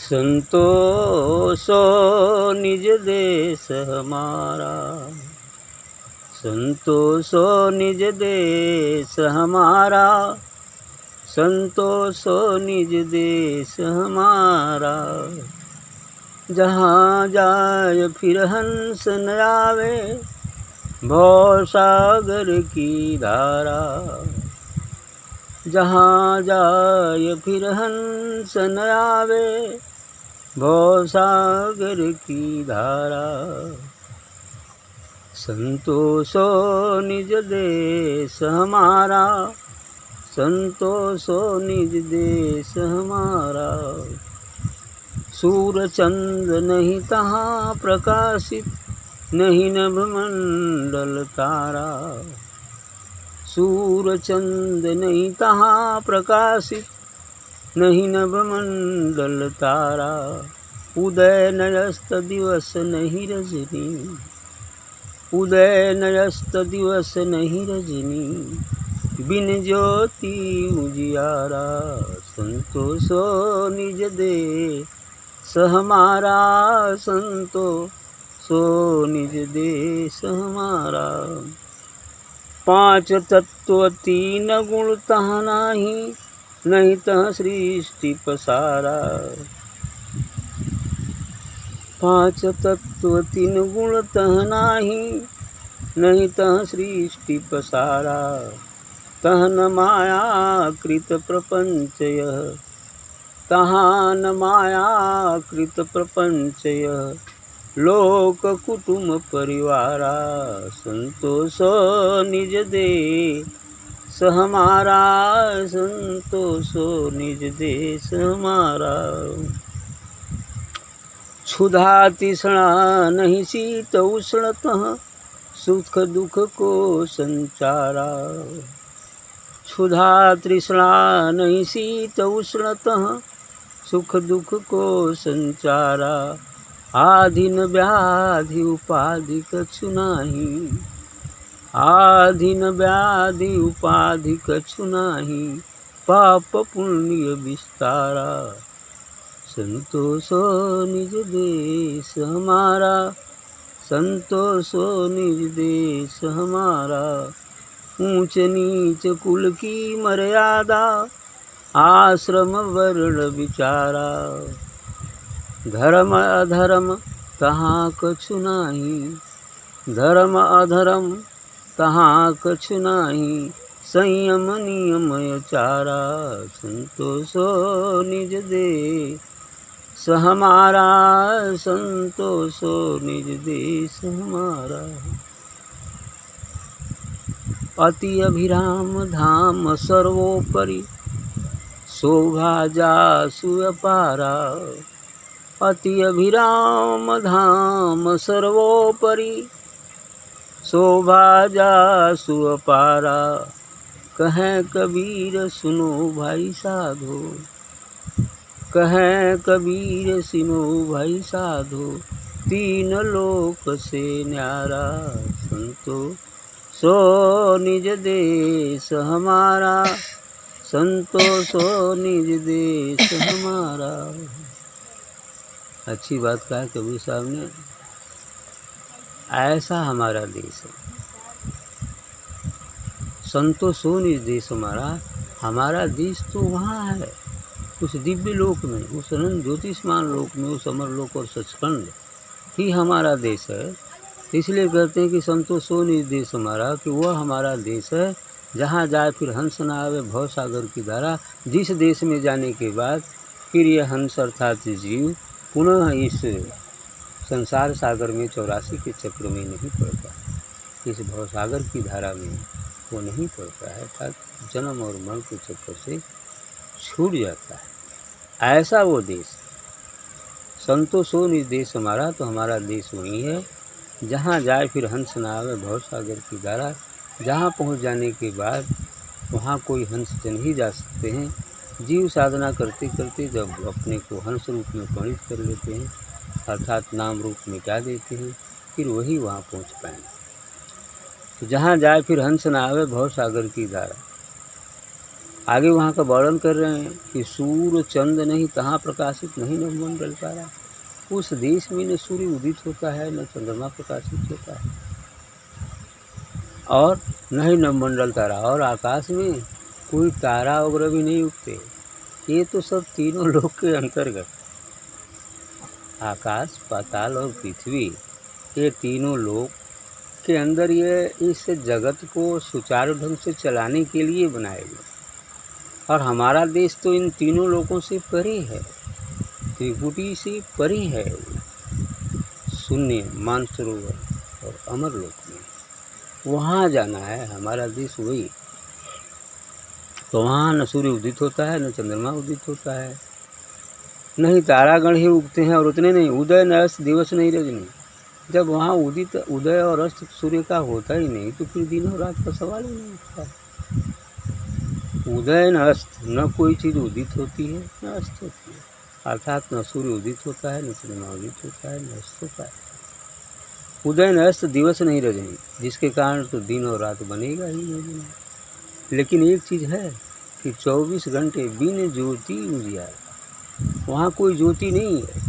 संतोषो निज देश हमारा, संतोषो निज देश हमारा, संतोषो निज देश हमारा। जहाँ जाय फिर हंस न आवे, भव सागर की धारा। जहाँ जाय फिर हंस न आवे, भव सागर की धारा। संतोषो निज देश हमारा, संतोषो निज देश हमारा। सूर चंद्र नहीं तहाँ प्रकाशित, नहीं नभ मंडल तारा। सूर चंद्र नहीं तहाँ प्रकाशित, नहीं नभ मंडल तारा। उदय नयस्त दिवस नहीं रजनी, उदय नयस्त दिवस नहीं रजनी। बिन ज्योति उजियारा। संतोषो निज देश हमारा, संतोषो निज देश हमारा। पांच तत्व तीन गुण तहाँ नाही, नहीं तह सृष्टि पसारा। पांच तत्व तीन गुण तह नाही, नहीं तह सृष्टि पसारा। तह न माया कृत प्रपंच यह, तहाँ न माया कृत प्रपंच यह। लोक कुटुंब परिवारा। संतोषो निज देश हमारा, संतोषो निज देश हमारा। क्षुधा तृष्णा नहीं शीत उष्ण तहाँ, सुख दुख को संचारा। क्षुधा तृष्णा नहीं शीत उष्ण तहाँ, सुख दुख को संचारा। आधीन व्याधि उपाधि कछु नाही, आधीन व्याधि उपाधि कछु नाही। पाप पुण्य विस्तारा। संतोषो निज देश हमारा, संतोषो निज देश हमारा। ऊंच नीच कुल की मर्यादा, आश्रम वर्ण विचारा। धर्म अधर्म तहाँ कछु नाही, धर्म अधर्म तहाँ कछु नाही। संयम नियम चारा। संतोषो निज देश हमारा, संतोषो निज देश हमारा। अति अभिराम धाम सर्वोपरि, शोभा जासु अपारा। अति अभिराम धाम सर्वोपरि, शोभा जासु अपारा। कहें कबीर सुनो भाई साधो, कहें कबीर सुनो भाई साधो। तीन लोक से न्यारा। संतोषो निज देश हमारा, संतोषो निज देश हमारा। अच्छी बात कहा कबीर साहब ने। ऐसा हमारा देश है। संतोषो निज देश हमारा। हमारा देश तो वहाँ है, उस दिव्य लोक में, उस अनंत ज्योतिष्मान लोक में, उस अमर लोक और सचखंड ही हमारा देश है। इसलिए कहते हैं कि संतोषो निज देश हमारा, कि वह हमारा देश है जहाँ जाए फिर हंस न आवे, भव सागर की धारा। जिस देश में जाने के बाद फिर यह हंस अर्थात जीव पुनः इस संसार सागर में 84 के चक्र में नहीं पड़ता, इस भव सागर की धारा में वो नहीं पड़ता है, अर्थात जन्म और मरण के चक्कर से छूट जाता है। ऐसा वो देश। संतोषो निज देश हमारा, तो हमारा देश वही है जहाँ जाए फिर हंस न आवे, भव सागर की धारा। जहाँ पहुँच जाने के बाद वहाँ कोई हंस नहीं जा सकते हैं। जीव साधना करते करते जब अपने को हंस रूप में परिणित कर लेते हैं, अर्थात नाम रूप मिटा देते हैं, फिर वही वहाँ पहुँच पाएंगे। तो जहाँ जाए फिर हंस न आवे, भव सागर की धारा। आगे वहाँ का वर्णन कर रहे हैं कि सूर्य चंद नहीं तहाँ प्रकाशित नहीं नवमंडल तारा। उस देश में न सूर्य उदित होता है न चंद्रमा प्रकाशित होता है और न ही नवमंडल तारा, और आकाश में कोई तारा वगैरह भी नहीं उगते। ये तो सब तीनों लोक के अंतर्गत, आकाश, पाताल और पृथ्वी, ये तीनों लोक के अंदर ये इस जगत को सुचारू ढंग से चलाने के लिए बनाए गए। और हमारा देश तो इन तीनों लोकों से परे है, त्रिकुटी से परे है, शून्य मानसरोवर और अमरलोक में वहाँ जाना है हमारा देश वही। तो वहाँ न सूर्य उदित होता है न चंद्रमा उदित होता है, नहीं तारागण ही उगते हैं, और उतने नहीं, उदय न अस्त दिवस नहीं रजनी। जब वहाँ उदित उदय और अस्त सूर्य का होता ही नहीं तो फिर दिन और रात का सवाल ही नहीं उठता। उदय न अस्त, न कोई चीज़ उदित होती है न अस्त होती है, अर्थात न सूर्य उदित होता है न चंद्रमा उदित होता है न अस्त होता है। उदय न अस्त दिवस नहीं रजनी, जिसके कारण तो दिन और रात बनेगा ही नहीं। लेकिन एक चीज़ है कि 24 घंटे बिन ज्योति उजियारा। वहाँ कोई ज्योति नहीं है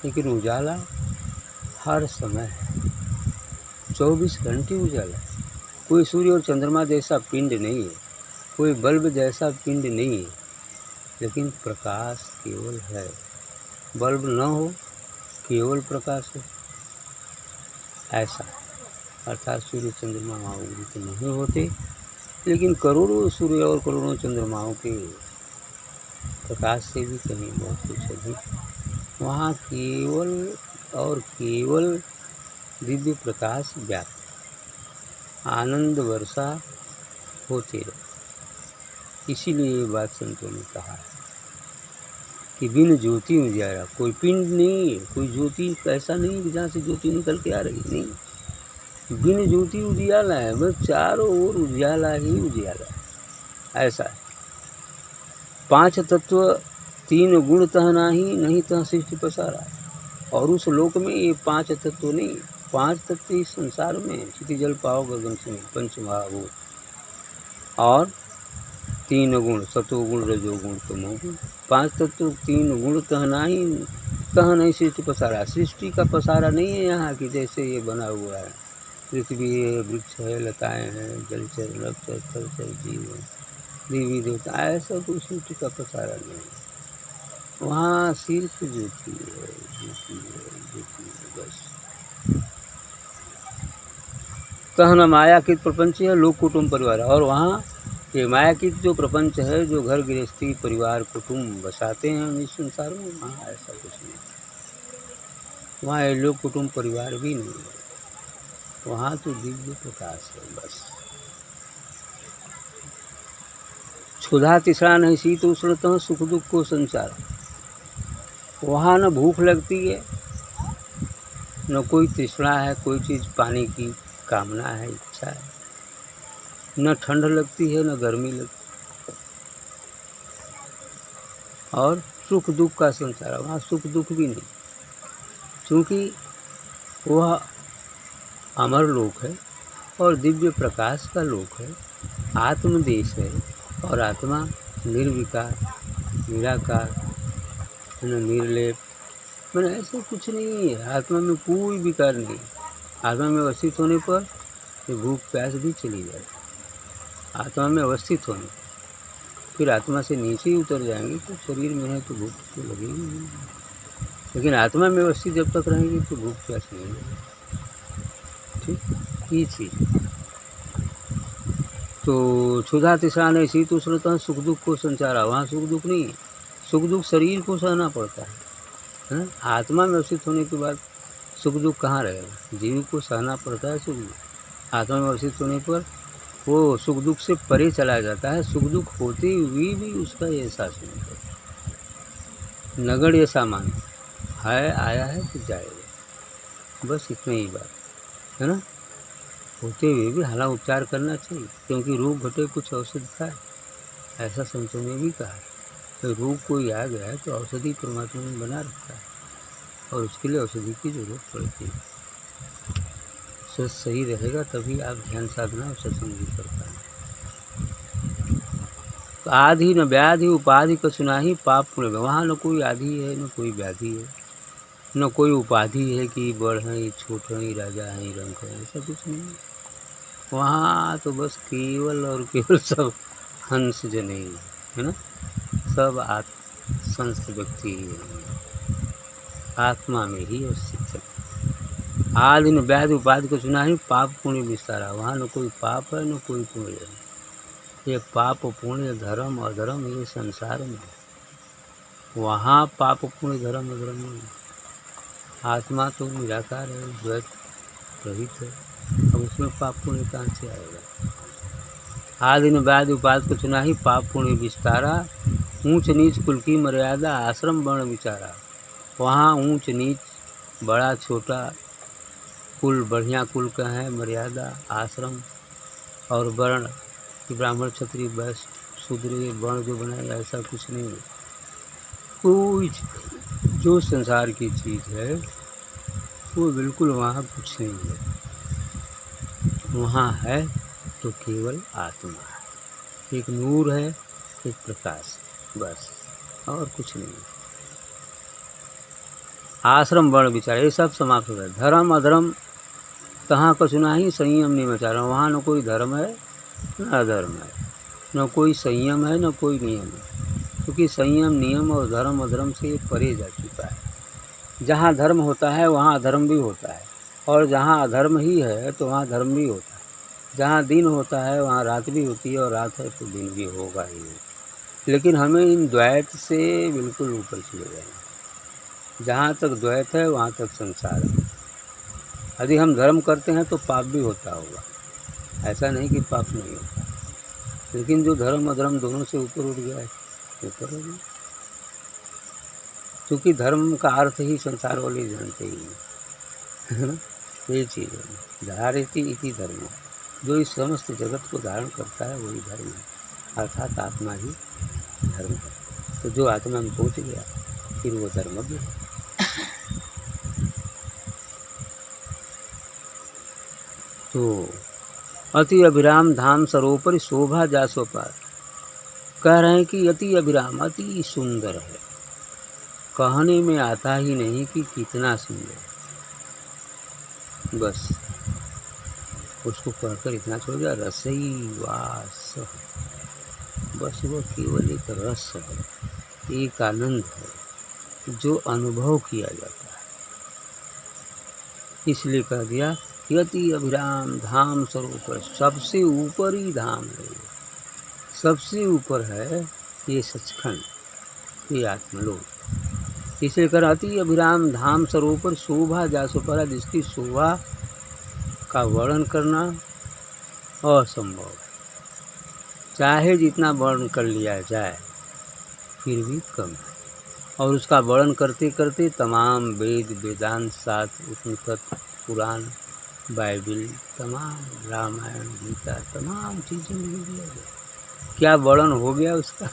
लेकिन उजाला हर समय है, 24 घंटे उजाला। कोई सूर्य और चंद्रमा जैसा पिंड नहीं है, कोई बल्ब जैसा पिंड नहीं है, लेकिन प्रकाश केवल है। बल्ब न हो, केवल प्रकाश हो, ऐसा। अर्थात सूर्य चंद्रमा वहाँ उदित नहीं होते, लेकिन करोड़ों सूर्य और करोड़ों चंद्रमाओं के प्रकाश से भी कहीं बहुत कुछ अधिक वहाँ केवल और केवल दिव्य प्रकाश व्याप्त, आनंद वर्षा होते रहे। इसीलिए ये बात संतों ने कहा है कि बिन ज्योति उजियारा। कोई पिंड नहीं है, कोई ज्योति ऐसा नहीं कि जहाँ से ज्योति निकल के आ रही, नहीं, बिन ज्योति उजियाला है, बस चारों ओर उजियाला ही उजियाला है, ऐसा है। 5 तत्व 3 गुण तह नाही, नहीं तह सृष्टि पसारा। और उस लोक में ये 5 तत्व नहीं, 5 तत्व इस संसार में क्षिति जल पाव गगन से पंच महाभूत, और 3 गुण सतोगुण रजोगुण तमोगुण। 5 तत्व 3 गुण तह नहीं सृष्टि पसारा। सृष्टि का पसारा नहीं है यहाँ कि जैसे ये बना हुआ है, पृथ्वी है, वृक्ष है, लताएँ हैं, जलचर नभचर थलचर जीव है, देवी देवता, ऐसा कोई सृष्टि का पसारा नहीं है। वहाँ सिर्फ ज्योति है, ज्योति है, ज्योति है, बस। तहन मायाकृत प्रपंच है, लोक कुटुंब परिवार। और वहाँ ये मायाकृत जो प्रपंच है, जो घर गृहस्थी परिवार कुटुंब बसाते हैं हम इस संसार में, वहाँ ऐसा कुछ नहीं। वहाँ ये लोक कुटुंब परिवार भी नहीं है, वहाँ तो दिव्य प्रकाश है, बस। क्षुधा तृष्णा नहीं शीत उष्णतः सुख दुख को संचार। वहाँ न भूख लगती है, न कोई तृष्णा है, कोई चीज़ पाने की कामना है, इच्छा है, न ठंड लगती है न गर्मी लगती, और सुख दुख का संसार है। वहाँ सुख दुख भी नहीं, क्योंकि वह अमर लोक है और दिव्य प्रकाश का लोक है, आत्मदेश है, और आत्मा निर्विकार निराकार निर्लेप, मैंने ऐसा कुछ नहीं है। आत्मा में कोई विकार नहीं। आत्मा में अवस्थित होने पर ये भूख प्यास भी चली जाती। आत्मा में अवस्थित होने फिर आत्मा से नीचे ही उतर जाएंगे तो शरीर में है तो भूख तो लगेगी नहीं, लेकिन आत्मा में अवस्थित जब तक रहेंगे तो भूख प्यास नहीं लगेगी। ठीक, ये चीज़। तो क्षुधा तृष्णा नहीं शीत उष्णतः सुख दुख को संचारा। वहाँ सुख दुख नहीं है, सुख दुख शरीर को सहना पड़ता है। आत्मा में अवस्थित होने के बाद सुख दुख कहाँ रहेगा, जीव को सहना पड़ता है सुख दुख। आत्मा में अवस्थित होने पर वो सुख दुख से परे चला जाता है, सुख दुख होते हुए भी उसका एहसास नहीं होता। नगण्य सामान है, आया है तो जाएगा, बस इतना ही बात है ना। होते हुए भी हालांकि उपचार करना चाहिए, क्योंकि रोग घटे कुछ औषधि खाए, ऐसा संतों ने भी कहा है। तो रोग कोई आ गया है तो औषधि परमात्मा ने बना रखा है, और उसके लिए औषधि की जरूरत पड़ती है। स्वास्थ्य सही रहेगा तभी आप ध्यान साधना और सत्संग भी कर पाएंगे। आधि न व्याधि उपाधि कछु नाही पाप पुण्य। वहाँ न कोई आधि है न कोई व्याधि है, न कोई उपाधि है कि बड़ हैं छोट हैं राजा हैं रंक हैं, ऐसा कुछ नहीं है। वहाँ तो बस केवल और केवल सब हंस जने है ना, सब संस्थ व्यक्ति ही है, आत्मा में ही स्थित है। आदि न व्याधि उपाधि को चुना ही पाप पुण्य विस्तारा। वहाँ न कोई पाप है न कोई पुण्य है। ये पाप पुण्य धर्म अधर्म ये संसार में, वहाँ पाप पुण्य धर्म अधर्म नहीं। आत्मा तो निराकार है, द्वैत रहित है, अब उसमें पाप पुण्य कहाँ से आएगा। आदि न व्याधि उपाधि को चुना ही पाप पुण्य विस्तारा। ऊंच नीच कुल की मर्यादा आश्रम वर्ण विचारा। वहाँ ऊंच नीच बड़ा छोटा कुल, बढ़िया कुल का है मर्यादा आश्रम और वर्ण कि ब्राह्मण क्षत्रिय वैश्य शूद्र ये वर्ण जो बनाए ऐसा कुछ नहीं है। कोई जो संसार की चीज़ है वो बिल्कुल वहाँ कुछ नहीं है। वहाँ है तो केवल आत्मा है, एक नूर है, एक प्रकाश है, बस और कुछ नहीं है। आश्रम वर्ण विचार ये सब समाप्त हो गया। धर्म अधर्म कहाँ कछु नाही संयम नियमाचार। वहाँ न कोई धर्म है न अधर्म है, न कोई संयम है न कोई नियम है, क्योंकि संयम नियम और धर्म अधर्म से परे जा चुका है। जहाँ धर्म होता है वहाँ अधर्म भी होता है, और जहाँ अधर्म ही है तो वहाँ धर्म भी होता है। जहाँ दिन होता है वहाँ रात भी होती है, और रात है तो दिन भी होगा ही। लेकिन हमें इन द्वैत से बिल्कुल ऊपर चले जाना। जहाँ तक द्वैत है वहाँ तक संसार है। यदि हम धर्म करते हैं तो पाप भी होता होगा, ऐसा नहीं कि पाप नहीं होता, लेकिन जो धर्म अधर्म दोनों से ऊपर उठ गया है ऊपर हो गया, क्योंकि धर्म का अर्थ ही संसार वाले जानते ही है ना। ये चीज़ है धारिति इति धर्म, जो इस समस्त जगत को धारण करता है वही धर्म है, अर्थात आत्मा ही धर्म है। तो जो आत्मा में पहुँच गया फिर वो धर्मज्ञ है। तो अति अभिराम धाम सरोपर शोभा जासो पार। कह रहे हैं कि अति अभिराम अति सुंदर है, कहने में आता ही नहीं कि कितना सुंदर है। बस उसको कहकर इतना छोड़ दिया, रसई वास, बस वो केवल एक रस है, एक आनंद है जो अनुभव किया जाता है। इसलिए कह दिया यति अभिराम धाम सरोपर, सबसे ऊपर ही धाम है, सबसे ऊपर है ये सचखंड, ये आत्मलोक। इसलिए कर अति अभिराम धाम सरोपर शोभा जासो पारा, जिसकी शोभा का वर्णन करना असंभव है। चाहे जितना वर्णन कर लिया जाए फिर भी कम है, और उसका वर्णन करते करते तमाम वेद वेदांत शास्त्र उपनिषद पुराण बाइबिल तमाम रामायण गीता तमाम चीज़ें मिल गया। क्या वर्णन हो गया उसका?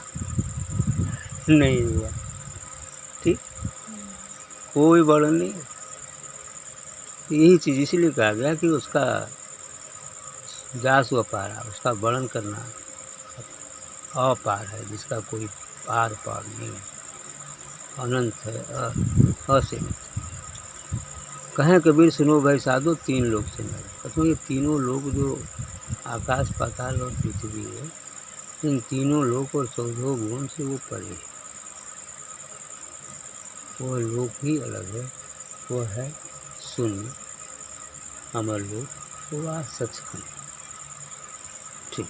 नहीं हुआ, ठीक, कोई वर्णन नहीं। यही चीज़ इसलिए कहा गया कि उसका जासु अपारा, उसका वर्णन करना अपार है, जिसका कोई पार पार नहीं, अनंत है, असीमित। कहें कबीर सुनो भाई साधो तीन लोग से नहीं। तो ये तीनों लोग जो आकाश पाताल और पृथ्वी है, इन तीनों लोक और 14 गुण से वो परे है। वो लोक ही अलग है, वो है शून्य अमर लोक, वो सचखंड। ठीक।